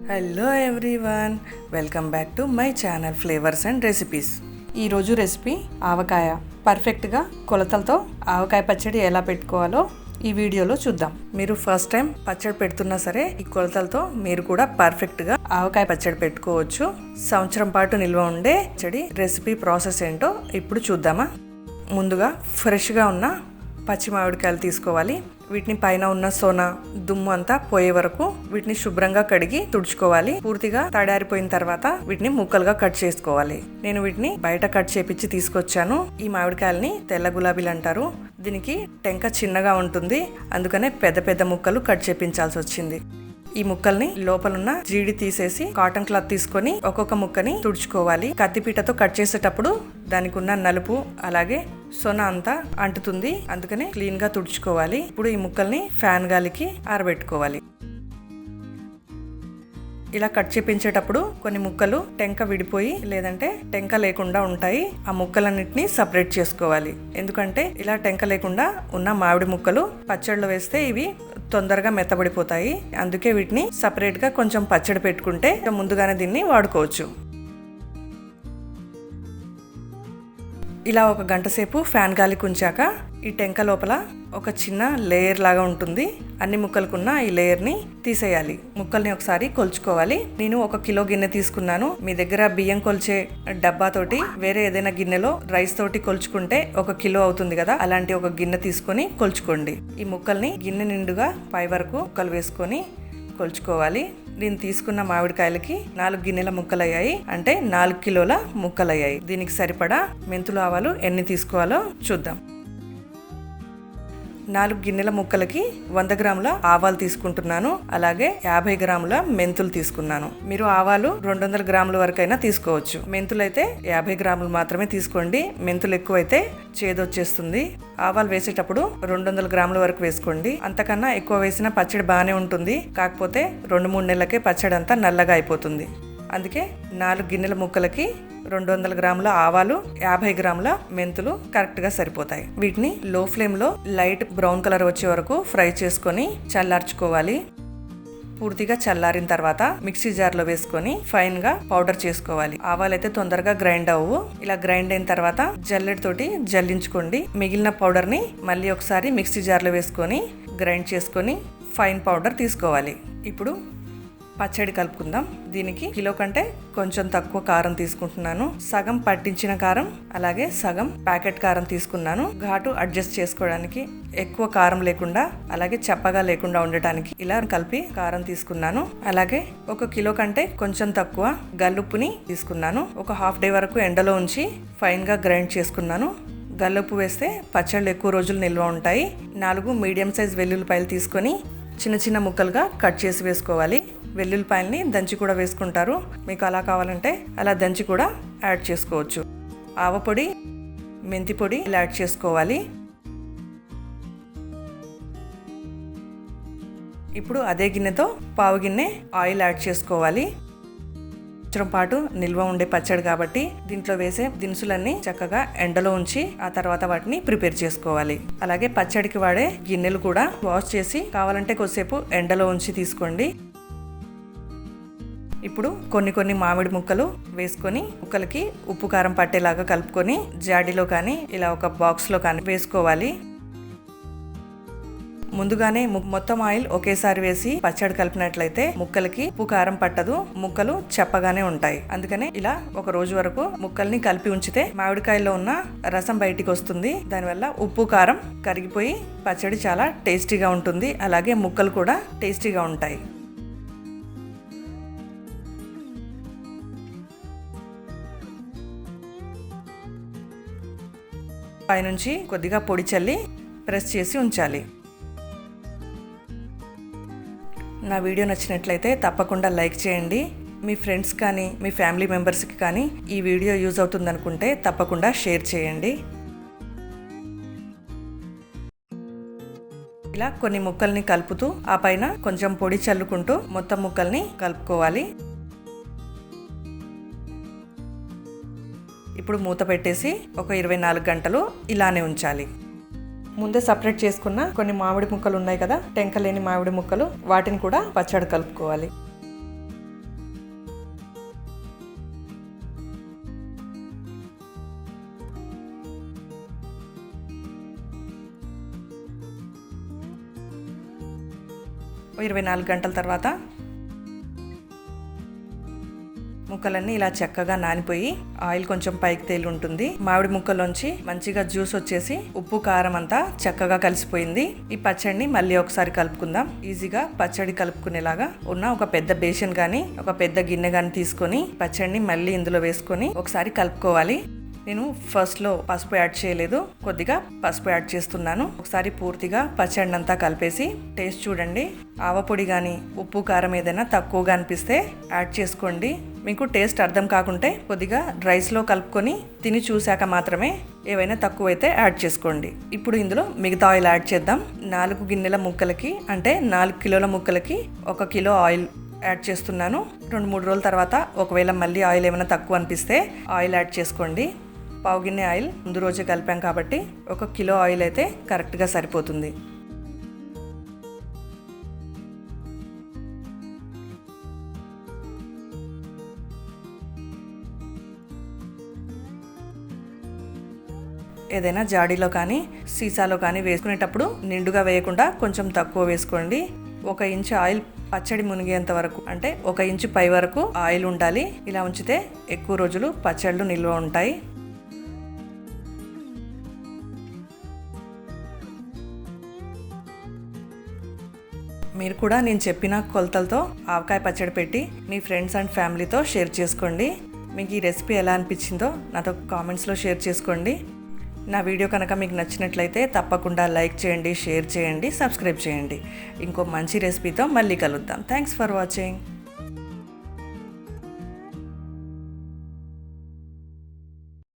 Hello everyone, welcome back to my channel flavours and recipes. ఈరోజు recipe ఆవకాయ. పర్ఫెక్ట్గా కొలతలతో ఆవకాయ పచ్చడి ఎలా పెట్టుకోవాలో ఈ వీడియోలో చూద్దాం. మీరు ఫస్ట్ టైం పచ్చడి పెడుతున్నా సరే ఈ కొలతలతో మీరు కూడా పర్ఫెక్ట్గా ఆవకాయ పచ్చడి పెట్టుకోవచ్చు. సంవత్సరం పాటు నిల్వ ఉండే పచ్చడి రెసిపీ ప్రాసెస్ ఏంటో ఇప్పుడు చూద్దామా. ముందుగా ఫ్రెష్గా ఉన్న పచ్చి మామిడికాయలు తీసుకోవాలి. వీటిని పైన ఉన్న సోన దుమ్ము అంతా పోయే వరకు వీటిని శుభ్రంగా కడిగి తుడుచుకోవాలి. పూర్తిగా తడారిపోయిన తర్వాత వీటిని ముక్కలుగా కట్ చేసుకోవాలి. నేను వీటిని బయట కట్ చేపించి తీసుకొచ్చాను. ఈ మామిడికాయల్ని తెల్ల గులాబీలు అంటారు. దీనికి టెంక చిన్నగా ఉంటుంది, అందుకనే పెద్ద పెద్ద ముక్కలు కట్ చేపించాల్సి వచ్చింది. ఈ ముక్కల్ని లోపలున్న జీడి తీసేసి కాటన్ క్లాత్ తీసుకొని ఒక్కొక్క ముక్కని తుడుచుకోవాలి. కత్తిపీటతో కట్ చేసేటప్పుడు దానికి ఉన్న నలుపు అలాగే సొన అంతా అంటుతుంది, అందుకని క్లీన్ గా తుడుచుకోవాలి. ఇప్పుడు ఈ ముక్కల్ని ఫ్యాన్ గాలికి ఆరబెట్టుకోవాలి. ఇలా కట్ చేపించేటప్పుడు కొన్ని ముక్కలు టెంక విడిపోయి లేదంటే టెంక లేకుండా ఉంటాయి. ఆ ముక్కలన్నిటిని సపరేట్ చేసుకోవాలి. ఎందుకంటే ఇలా టెంక లేకుండా ఉన్న మామిడి ముక్కలు పచ్చడిలో వేస్తే ఇవి తొందరగా మెత్తబడిపోతాయి. అందుకే వీటిని సపరేట్ గా కొంచెం పచ్చడి పెట్టుకుంటే ముందుగానే దీన్ని వాడుకోవచ్చు. ఇలా ఒక గంట సేపు ఫ్యాన్ గాలికి ఉంచాక ఈ టెంక లోపల ఒక చిన్న లేయర్ లాగా ఉంటుంది. అన్ని ముక్కలకున్న ఈ లేయర్ ని తీసేయాలి. ముక్కల్ని ఒకసారి కొలుచుకోవాలి. నేను 1 కిలో గిన్నె తీసుకున్నాను. మీ దగ్గర బియ్యం కొలిచే డబ్బాతోటి వేరే ఏదైనా గిన్నెలో రైస్ తోటి కొలుచుకుంటే 1 కిలో అవుతుంది కదా, అలాంటి ఒక గిన్నె తీసుకొని కొలుచుకోండి. ఈ ముక్కల్ని గిన్నె నిండుగా పై వరకు ముక్కలు వేసుకొని కొలుచుకోవాలి. నేను తీసుకున్న మామిడికాయలకి 4 గిన్నెల ముక్కలు అయ్యాయి, అంటే 4 కిలోల ముక్కలు అయ్యాయి. దీనికి సరిపడా మెంతులు ఆవాలు ఎన్ని తీసుకోవాలో చూద్దాం. 4 గిన్నెల ముక్కలకి 100 గ్రాముల ఆవాలు తీసుకుంటున్నాను. అలాగే 50 గ్రాముల మెంతులు తీసుకున్నాను. మీరు ఆవాలు 200 గ్రాముల వరకైనా తీసుకోవచ్చు. మెంతులు అయితే 50 గ్రాములు మాత్రమే తీసుకోండి. మెంతులు ఎక్కువైతే చేదొచ్చేస్తుంది. ఆవాలు వేసేటప్పుడు 200 గ్రాముల వరకు వేసుకోండి. అంతకన్నా ఎక్కువ వేసిన పచ్చడి బాగానే ఉంటుంది, కాకపోతే 2-3 నెలలకే పచ్చడి అంతా నల్లగా అయిపోతుంది. అందుకే 4 గిన్నెల ముక్కలకి 200 గ్రాముల ఆవాలు 50 గ్రాముల మెంతులు కరెక్ట్ గా సరిపోతాయి. వీటిని లో ఫ్లేమ్ లో లైట్ బ్రౌన్ కలర్ వచ్చే వరకు ఫ్రై చేసుకొని చల్లార్చుకోవాలి. పూర్తిగా చల్లారిన తర్వాత మిక్సీ జార్ లో వేసుకొని ఫైన్ గా పౌడర్ చేసుకోవాలి. ఆవాలు అయితే తొందరగా గ్రైండ్ అవ్వు. ఇలా గ్రైండ్ అయిన తర్వాత జల్లెడ తోటి జల్లించుకోండి. మిగిలిన పౌడర్ ని మళ్ళీ ఒకసారి మిక్సీ జార్ లో వేసుకొని గ్రైండ్ చేసుకొని ఫైన్ పౌడర్ తీసుకోవాలి. ఇప్పుడు పచ్చడి కలుపుకుందాం. దీనికి కిలో కంటే కొంచెం తక్కువ కారం తీసుకుంటున్నాను. సగం పట్టించిన కారం అలాగే సగం ప్యాకెట్ కారం తీసుకున్నాను. ఘాటు అడ్జస్ట్ చేసుకోవడానికి, ఎక్కువ కారం లేకుండా అలాగే చప్పగా లేకుండా ఉండటానికి ఇలా కలిపి కారం తీసుకున్నాను. అలాగే 1 కిలో కంటే కొంచెం తక్కువ గల్లుప్పుని తీసుకున్నాను. ఒక హాఫ్ డే వరకు ఎండలో ఉంచి ఫైన్ గా గ్రైండ్ చేసుకున్నాను. గల్లుప్పు వేస్తే పచ్చళ్ళు ఎక్కువ రోజులు నిల్వ ఉంటాయి. 4 మీడియం సైజ్ వెల్లుల్లిపాయలు తీసుకొని చిన్న చిన్న ముక్కలుగా కట్ చేసి వేసుకోవాలి. వెల్లుల్లిపాయల్ని దంచి కూడా వేసుకుంటారు. మీకు అలా కావాలంటే అలా దంచి కూడా యాడ్ చేసుకోవచ్చు. ఆవపొడి, మెంతి పొడి ఇలా యాడ్ చేసుకోవాలి. ఇప్పుడు అదే గిన్నెతో పావు గిన్నె ఆయిల్ యాడ్ చేసుకోవాలి. సంవత్సరం పాటు నిల్వ ఉండే పచ్చడి కాబట్టి దీంట్లో వేసే దినుసులన్నీ చక్కగా ఎండలో ఉంచి ఆ తర్వాత వాటిని ప్రిపేర్ చేసుకోవాలి. అలాగే పచ్చడికి వాడే గిన్నెలు కూడా వాష్ చేసి కావాలంటే కొద్దిసేపు ఎండలో ఉంచి తీసుకోండి. ఇప్పుడు కొన్ని మామిడి ముక్కలు వేసుకొని ముక్కలకి ఉప్పు కారం పట్టేలాగా కలుపుకొని జాడీలో కానీ ఇలా ఒక బాక్స్ లో కానీ వేసుకోవాలి. ముందుగానే మొత్తం ఆయిల్ ఒకేసారి వేసి పచ్చడి కలిపినట్లయితే ముక్కలకి ఉప్పు కారం పట్టదు, ముక్కలు చెప్పగానే ఉంటాయి. అందుకనే ఇలా ఒక రోజు వరకు ముక్కల్ని కలిపి ఉంచితే మామిడికాయలో ఉన్న రసం బయటికి వస్తుంది. దానివల్ల ఉప్పు కారం కరిగిపోయి పచ్చడి చాలా టేస్టీగా ఉంటుంది. అలాగే ముక్కలు కూడా టేస్టీగా ఉంటాయి. పైనుంచి కొద్దిగా పొడి చల్లి ప్రెస్ చేసి ఉంచాలి. నా వీడియో నచ్చినట్లయితే తప్పకుండా లైక్ చేయండి. మీ ఫ్రెండ్స్ కానీ మీ ఫ్యామిలీ మెంబర్స్కి కానీ ఈ వీడియో యూజ్ అవుతుంది అనుకుంటే తప్పకుండా షేర్ చేయండి. ఇలా కొన్ని ముక్కల్ని కలుపుతూ ఆ పైన కొంచెం పొడి చల్లుకుంటూ మొత్తం ముక్కల్ని కలుపుకోవాలి. ఇప్పుడు మూత పెట్టేసి ఒక 24 గంటలు ఇలానే ఉంచాలి. ముందే సపరేట్ చేసుకున్న కొన్ని మామిడి ముక్కలు ఉన్నాయి కదా, టెంక లేని మామిడి ముక్కలు, వాటిని కూడా పచ్చడి కలుపుకోవాలి. 24 గంటల తర్వాత ముక్కలన్నీ ఇలా చక్కగా నానిపోయి ఆయిల్ కొంచెం పైకి తేలి ఉంటుంది. మామిడి ముక్కలోంచి మంచిగా జ్యూస్ వచ్చేసి ఉప్పు కారం అంతా చక్కగా కలిసిపోయింది. ఈ పచ్చడిని మళ్ళీ ఒకసారి కలుపుకుందాం. ఈజీగా పచ్చడి కలుపుకునేలాగా ఉన్న ఒక పెద్ద బేషన్ గాని ఒక పెద్ద గిన్నె గాని తీసుకొని పచ్చడిని మళ్ళీ ఇందులో వేసుకొని ఒకసారి కలుపుకోవాలి. నేను ఫస్ట్లో పసుపు యాడ్ చేయలేదు, కొద్దిగా పసుపు యాడ్ చేస్తున్నాను. ఒకసారి పూర్తిగా పచ్చడి అంతా కలిపేసి టేస్ట్ చూడండి. ఆవపొడి కానీ ఉప్పు కారం ఏదైనా తక్కువగా అనిపిస్తే యాడ్ చేసుకోండి. మీకు టేస్ట్ అర్థం కాకుంటే కొద్దిగా రైస్లో కలుపుకొని తిని చూశాక మాత్రమే ఏవైనా తక్కువైతే యాడ్ చేసుకోండి. ఇప్పుడు ఇందులో మిగతా ఆయిల్ యాడ్ చేద్దాం. 4 గిన్నెల ముక్కలకి అంటే 4 కిలోల ముక్కలకి 1 కిలో ఆయిల్ యాడ్ చేస్తున్నాను. 2-3 రోజుల తర్వాత ఒకవేళ మళ్ళీ ఆయిల్ ఏమైనా తక్కువ అనిపిస్తే ఆయిల్ యాడ్ చేసుకోండి. పావు గిన్నె ఆయిల్ ముందు రోజే కలిపాం కాబట్టి 1 కిలో ఆయిల్ అయితే కరెక్ట్గా సరిపోతుంది. ఏదైనా జాడీలో కానీ సీసాలో కానీ వేసుకునేటప్పుడు నిండుగా వేయకుండా కొంచెం తక్కువ వేసుకోండి. 1 ఇంచు ఆయిల్ పచ్చడి మునిగేంత వరకు అంటే 1 ఇంచు పై వరకు ఆయిల్ ఉండాలి. ఇలా ఉంచితే ఎక్కువ రోజులు పచ్చళ్ళు నిల్వ ఉంటాయి. మీరు కూడా నేను చెప్పిన కొలతలతో ఆవకాయ పచ్చడి పెట్టి మీ ఫ్రెండ్స్ అండ్ ఫ్యామిలీతో షేర్ చేసుకోండి. మీకు ఈ రెసిపీ ఎలా అనిపించిందో నాతో కామెంట్స్లో షేర్ చేసుకోండి. నా వీడియో కనుక మీకు నచ్చినట్లయితే తప్పకుండా లైక్ చేయండి, షేర్ చేయండి, సబ్స్క్రైబ్ చేయండి. ఇంకో మంచి రెసిపీతో మళ్ళీ కలుద్దాం. Thanks for watching.